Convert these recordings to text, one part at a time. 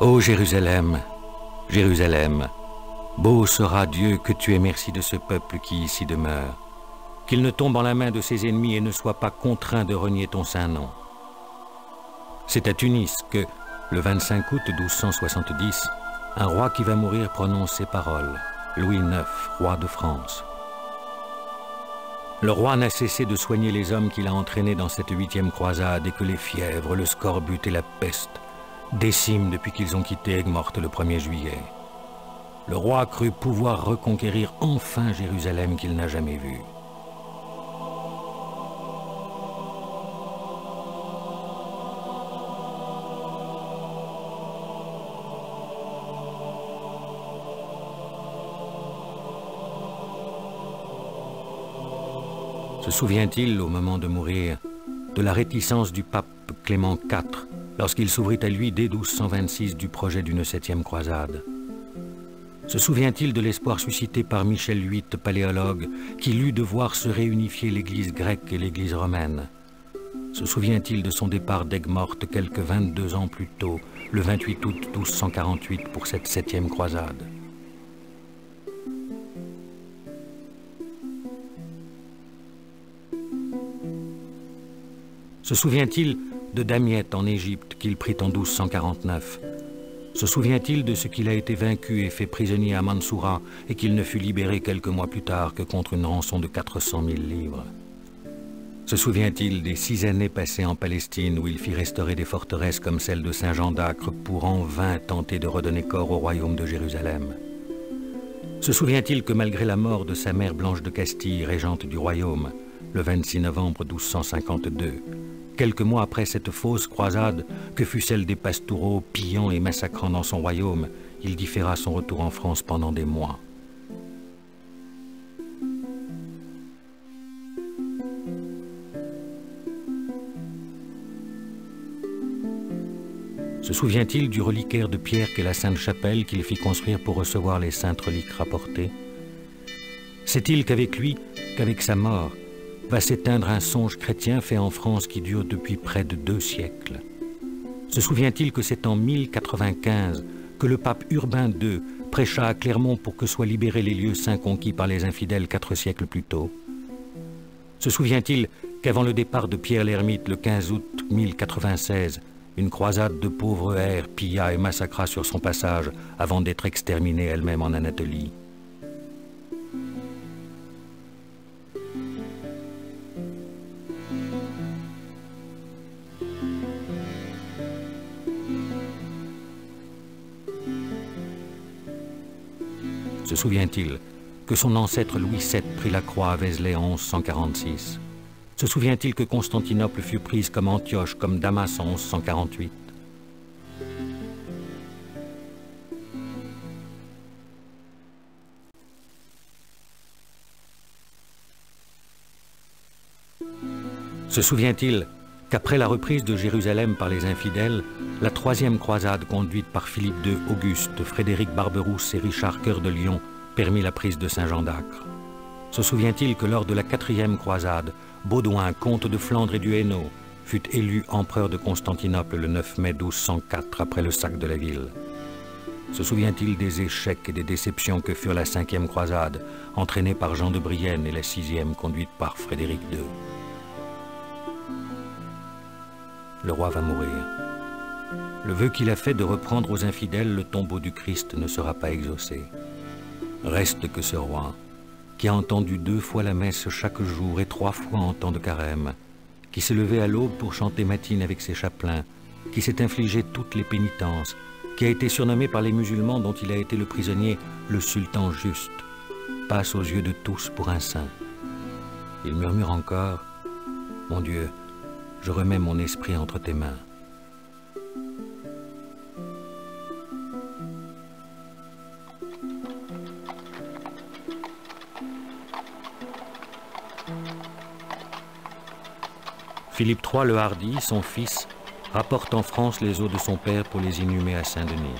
Ô Jérusalem, Jérusalem, beau sera Dieu que tu aies merci de ce peuple qui ici demeure, qu'il ne tombe en la main de ses ennemis et ne soit pas contraint de renier ton saint nom. C'est à Tunis que, le 25 août 1270, un roi qui va mourir prononce ces paroles, Louis IX, roi de France. Le roi n'a cessé de soigner les hommes qu'il a entraînés dans cette 8e croisade et que les fièvres, le scorbut et la peste déciment depuis qu'ils ont quitté Aigues-Mortes le 1er juillet. Le roi crut pouvoir reconquérir enfin Jérusalem qu'il n'a jamais vue. Se souvient-il, au moment de mourir, de la réticence du pape Clément IV lorsqu'il s'ouvrit à lui dès 1226 du projet d'une 7e croisade? Se souvient-il de l'espoir suscité par Michel VIII, paléologue, qui lut de voir se réunifier l'Église grecque et l'Église romaine? Se souvient-il de son départ d'Aigues-Mortes quelques 22 ans plus tôt, le 28 août 1248, pour cette 7e croisade? Se souvient-il de Damiette en Égypte qu'il prit en 1249? Se souvient-il de ce qu'il a été vaincu et fait prisonnier à Mansoura et qu'il ne fut libéré quelques mois plus tard que contre une rançon de 400 000 livres? Se souvient-il des 6 années passées en Palestine où il fit restaurer des forteresses comme celle de Saint-Jean d'Acre pour en vain tenter de redonner corps au royaume de Jérusalem? Se souvient-il que malgré la mort de sa mère Blanche de Castille, régente du royaume, le 26 novembre 1252, quelques mois après cette fausse croisade que fut celle des Pastoureaux, pillant et massacrant dans son royaume, il différa son retour en France pendant des mois. Se souvient-il du reliquaire de pierre qu'est la Sainte-Chapelle qu'il fit construire pour recevoir les saintes reliques rapportées? Sait-il qu'avec lui, qu'avec sa mort, va s'éteindre un songe chrétien fait en France qui dure depuis près de 2 siècles? Se souvient-il que c'est en 1095 que le pape Urbain II prêcha à Clermont pour que soient libérés les lieux saints conquis par les infidèles 4 siècles plus tôt? Se souvient-il qu'avant le départ de Pierre l'Ermite le 15 août 1096, une croisade de pauvres hères pilla et massacra sur son passage avant d'être exterminée elle-même en Anatolie? Se souvient-il que son ancêtre Louis VII prit la croix à Vézelay en 1146? Se souvient-il que Constantinople fut prise comme Antioche, comme Damas en 1148? Se souvient-il qu'après la reprise de Jérusalem par les infidèles, la 3e croisade conduite par Philippe II Auguste, Frédéric Barberousse et Richard Cœur de Lion permit la prise de Saint-Jean d'Acre? Se souvient-il que lors de la 4e croisade, Baudouin, comte de Flandre et du Hainaut, fut élu empereur de Constantinople le 9 mai 1204 après le sac de la ville? Se souvient-il des échecs et des déceptions que furent la 5e croisade, entraînée par Jean de Brienne, et la 6e conduite par Frédéric II? Le roi va mourir. Le vœu qu'il a fait de reprendre aux infidèles le tombeau du Christ ne sera pas exaucé. Reste que ce roi, qui a entendu 2 fois la messe chaque jour et 3 fois en temps de carême, qui s'est levé à l'aube pour chanter matine avec ses chapelains, qui s'est infligé toutes les pénitences, qui a été surnommé par les musulmans dont il a été le prisonnier le sultan juste, passe aux yeux de tous pour un saint. Il murmure encore, « Mon Dieu, je remets mon esprit entre tes mains. » Philippe III le Hardi, son fils, rapporte en France les os de son père pour les inhumer à Saint-Denis.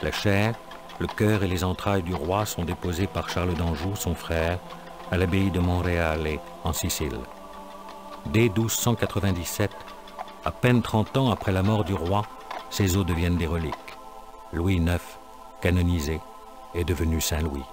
La chair, le cœur et les entrailles du roi sont déposés par Charles d'Anjou, son frère, à l'abbaye de Monreale, en Sicile. Dès 1297, à peine 30 ans après la mort du roi, ces os deviennent des reliques. Louis IX, canonisé, est devenu Saint-Louis.